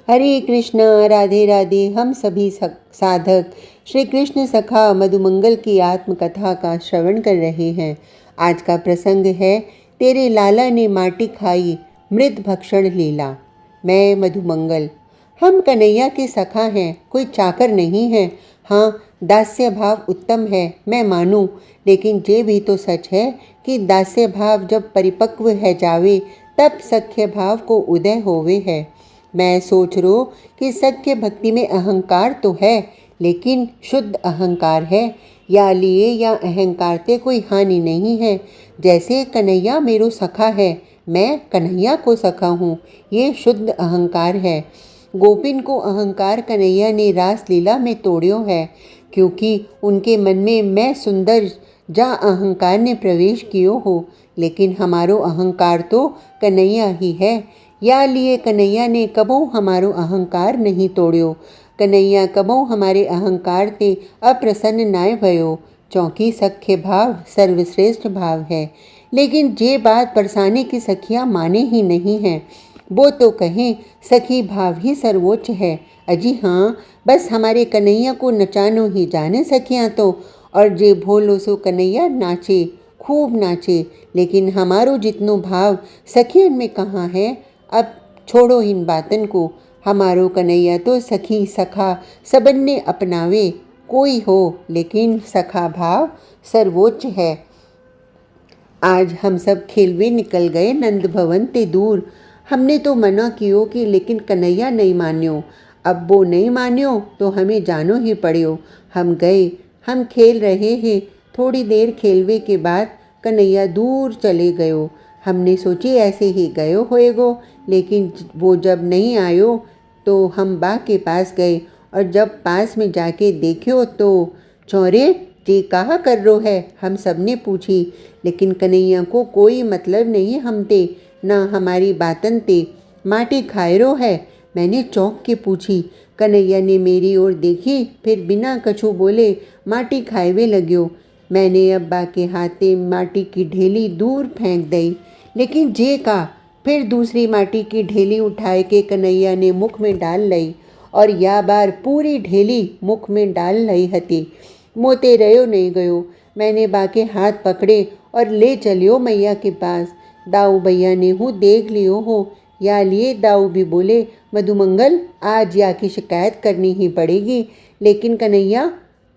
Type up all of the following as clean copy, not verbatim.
हरे कृष्णा, राधे राधे। हम सभी साधक श्री कृष्ण सखा मधुमंगल की आत्मकथा का श्रवण कर रहे हैं। आज का प्रसंग है तेरे लाला ने माटी खाई मृत भक्षण लीला। मैं मधुमंगल। हम कन्हैया के सखा हैं, कोई चाकर नहीं है। हाँ, दास्य भाव उत्तम है, मैं मानूं, लेकिन ये भी तो सच है कि दास्य भाव जब परिपक्व है जावे तब सख्य भाव को उदय होवे है। मैं सोच रो कि सख्य भक्ति में अहंकार तो है, लेकिन शुद्ध अहंकार है। या लिए या अहंकार से कोई हानि नहीं है। जैसे कन्हैया मेरो सखा है, मैं कन्हैया को सखा हूँ, ये शुद्ध अहंकार है। गोपिन को अहंकार कन्हैया ने रास लीला में तोड़ियो है, क्योंकि उनके मन में मैं सुंदर जा अहंकार ने प्रवेश कियो हो। लेकिन हमारो अहंकार तो कन्हैया ही है। या लिए कन्हैया ने कबो हमारो अहंकार नहीं तोड़ियो। कन्हैया कबो हमारे अहंकार ते अप्रसन्न नाय भयो, चौंकी सख्य भाव सर्वश्रेष्ठ भाव है। लेकिन जे बात परसाने की सखियाँ माने ही नहीं हैं, वो तो कहें सखी भाव ही सर्वोच्च है। अजी हाँ, बस हमारे कन्हैया को नचानो ही जाने सखियाँ तो, और जे भोलो सो कन्हैया नाचे, खूब नाचे। लेकिन हमारो जितनो भाव सखियन में कहाँ है। अब छोड़ो इन बातन को। हमारो कन्हैया तो सखी सखा सबन ने अपनावे, कोई हो, लेकिन सखा भाव सर्वोच्च है। आज हम सब खेलवे निकल गए नंद भवन ते दूर। हमने तो मना कियो कि, लेकिन कन्हैया नहीं मान्यो। अब वो नहीं मान्यो तो हमें जानो ही पड़ियो। हम गए, हम खेल रहे हैं। थोड़ी देर खेलवे के बाद कन्हैया दूर चले गयो। हमने सोची ऐसे ही गयो होएगो, लेकिन वो जब नहीं आयो तो हम बा के पास गए, और जब पास में जाके देखियो तो चौरे ये कहा कर रो है, हम सब ने पूछी। लेकिन कन्हैया को कोई मतलब नहीं हमते, ना हमारी बातन ते। माटी खाए रो है, मैंने चौंक के पूछी। कन्हैया ने मेरी ओर देखी, फिर बिना कछु बोले माटी खाएवे लग्यो। मैंने अब्बा के हाथे माटी की ढेली दूर फेंक दई, लेकिन जे का फिर दूसरी माटी की ढेली उठाए के कन्हैया ने मुख में डाल लई, और या बार पूरी ढेली मुख में डाल लई हती। मोते रहो नहीं गयो। मैंने बाके हाथ पकड़े और ले चलियो मैया के पास। दाऊ भैया ने हूँ देख लियो हो। या लिए दाऊ भी बोले, मधुमंगल आज या की शिकायत करनी ही पड़ेगी। लेकिन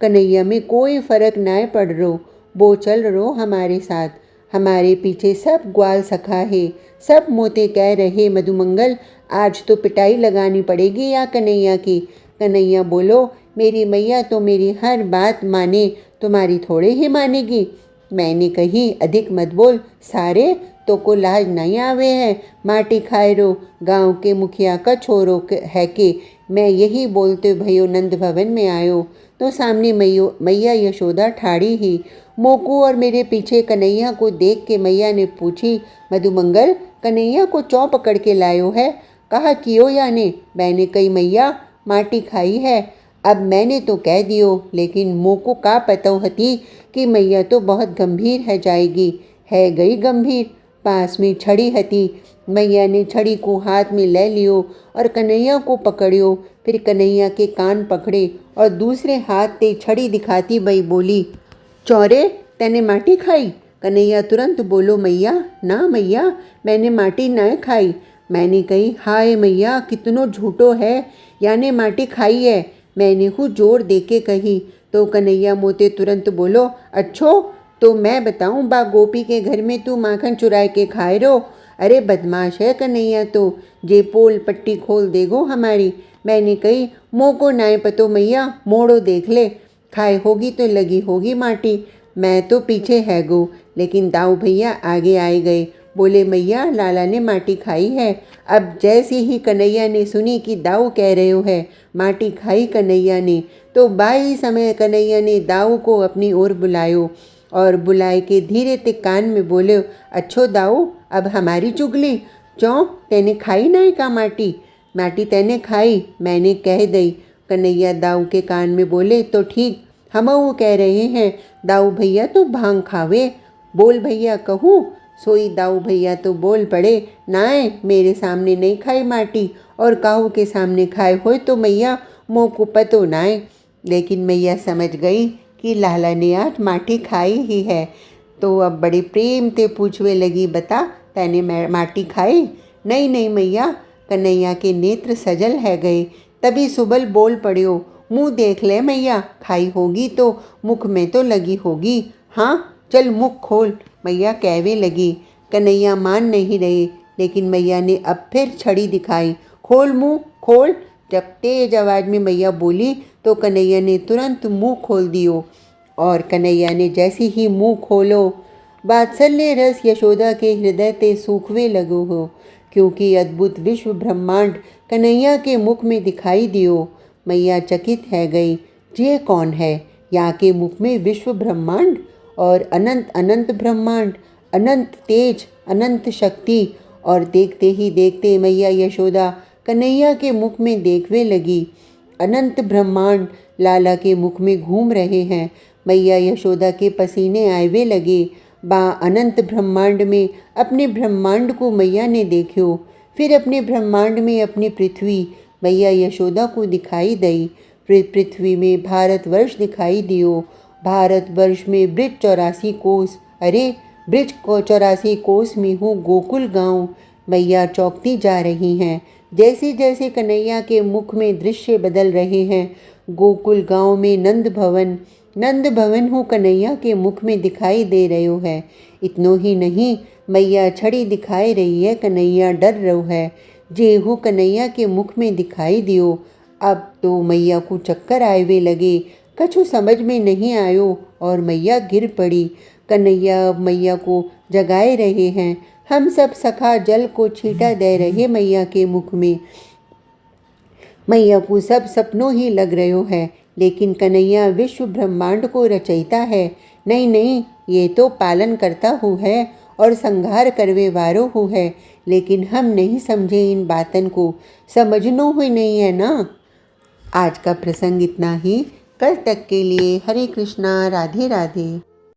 कन्हैया में कोई फर्क ना पड़ रो, वो चल रो हमारे साथ। हमारे पीछे सब ग्वाल सखा है, सब मोते कह रहे, मधुमंगल आज तो पिटाई लगानी पड़ेगी या कन्हैया की। कन्हैया बोलो, मेरी मैया तो मेरी हर बात माने, तुम्हारी थोड़े ही मानेगी। मैंने कही, अधिक मत बोल, सारे तो को लाज नहीं आवे है। माटी खाए रो, गांव के मुखिया का छोरो है कि मैं यही बोलते भयो नंद भवन में आयो तो सामने मैया यशोदा ठाड़ी ही। मोकू और मेरे पीछे कन्हैया को देख के मैया ने पूछी, मधुमंगल कन्हैया को चौं पकड़ के लायो है, कहा कियो याने। मैंने कही, मैया माटी खाई है। अब मैंने तो कह दियो, लेकिन मोको का पता हती कि मैया तो बहुत गंभीर है जाएगी। है गई गंभीर। पास में छड़ी हती। मैया ने छड़ी को हाथ में ले लियो और कन्हैया को पकड़ियो। फिर कन्हैया के कान पकड़े और दूसरे हाथ ते छड़ी दिखाती बई बोली, चौरे तैने माटी खाई। कन्हैया तुरंत बोलो, मैया ना मैया, मैंने माटी न खाई। मैंने कही, हाय मैया कितनो झूठो है, याने माटी खाई है। मैंने हूँ जोर दे के कही तो कन्हैया मोते तुरंत बोलो, अच्छो तो मैं बताऊं बा गोपी के घर में तू माखन चुराए के खाए रो। अरे बदमाश है कन्हैया तो, जे पोल पट्टी खोल देगो हमारी। मैंने कही, मोको नाय पतो मैया, मोड़ो देख ले, खाए होगी तो लगी होगी माटी। मैं तो पीछे है गो। लेकिन दाऊ भैया आगे आए गए, बोले, मैया लाला ने माटी खाई है। अब जैसे ही कन्हैया ने सुनी कि दाऊ कह रहे हो है माटी खाई कन्हैया ने, तो बाई समय कन्हैया ने दाऊ को अपनी ओर बुलायो, और बुलाए के धीरे ते कान में बोले, अच्छो दाऊ अब हमारी चुगली। चौं तेने खाई नहीं का माटी, माटी तेने खाई, मैंने कह दई। कन्हैया दाऊ के कान में बोले, तो ठीक, हम वो कह रहे हैं दाऊ भैया तो भांग खावे। बोल भैया कहूँ सोई दाऊ भैया तो बोल पड़े, नाय मेरे सामने नहीं खाई माटी, और काहू के सामने खाए हो तो मैया मोह को पतो नाय। लेकिन मैया समझ गई कि लाला ने आज माटी खाई ही है, तो अब बड़े प्रेम से पूछवे लगी, बता तैने माटी खाई? नहीं नहीं मैया। कन्हैया के नेत्र सजल है गए। तभी सुबल बोल पड़ियो, मुँह देख ले मैया, खाई होगी तो मुख में तो लगी होगी। हाँ चल मुख खोल, मैया कहवे लगी। कन्हैया मान नहीं रहे, लेकिन मैया ने अब फिर छड़ी दिखाई। खोल मुँह खोल। जब तेज आवाज में मैया बोली तो कन्हैया ने तुरंत मुंह खोल दियो। और कन्हैया ने जैसे ही मुंह खोलो, वात्सल्य रस यशोदा के हृदय ते सूखवे लगो हो, क्योंकि अद्भुत विश्व ब्रह्मांड कन्हैया के मुख में दिखाई दियो। मैया चकित है गई, ये कौन है? यहाँ के मुख में विश्व ब्रह्मांड और अनंत अनंत ब्रह्मांड, अनंत तेज, अनंत शक्ति। और देखते ही देखते मैया यशोदा कन्हैया के मुख में देखने लगी। अनंत ब्रह्मांड लाला के मुख में घूम रहे हैं। मैया यशोदा के पसीने आए लगे। बा अनंत ब्रह्मांड में अपने ब्रह्मांड को मैया ने देखो। फिर अपने ब्रह्मांड में अपनी पृथ्वी मैया यशोदा को दिखाई दई। पृथ्वी में भारतवर्ष दिखाई दियो। भारतवर्ष में ब्रिज 84 कोस, अरे ब्रिज को 84 कोस में हूँ गोकुल गांव। मैया चौंकती जा रही हैं। जैसे जैसे कन्हैया के मुख में दृश्य बदल रहे हैं। गोकुल गांव में नंद भवन हूँ कन्हैया के मुख में दिखाई दे रहे है। इतनो ही नहीं, मैया छड़ी दिखाई रही है, कन्हैया डर रहो है। जेहू कन्हैया के मुख में दिखाई दियो। अब तो मैया को चक्कर आए लगे, कछु समझ में नहीं आयो और मैया गिर पड़ी। कन्हैया मैया को जगाए रहे हैं। हम सब सखा जल को छींटा दे रहे मैया के मुख में। मैया को सब सपनों ही लग रहे है, लेकिन कन्हैया विश्व ब्रह्मांड को रचयिता है। नहीं नहीं, ये तो पालन करता हूँ है और संहार करवे वारो हूँ है, लेकिन हम नहीं समझे इन बातन को, समझनो ही नहीं है ना। आज का प्रसंग इतना ही। कल तक के लिए हरे कृष्णा, राधे राधे।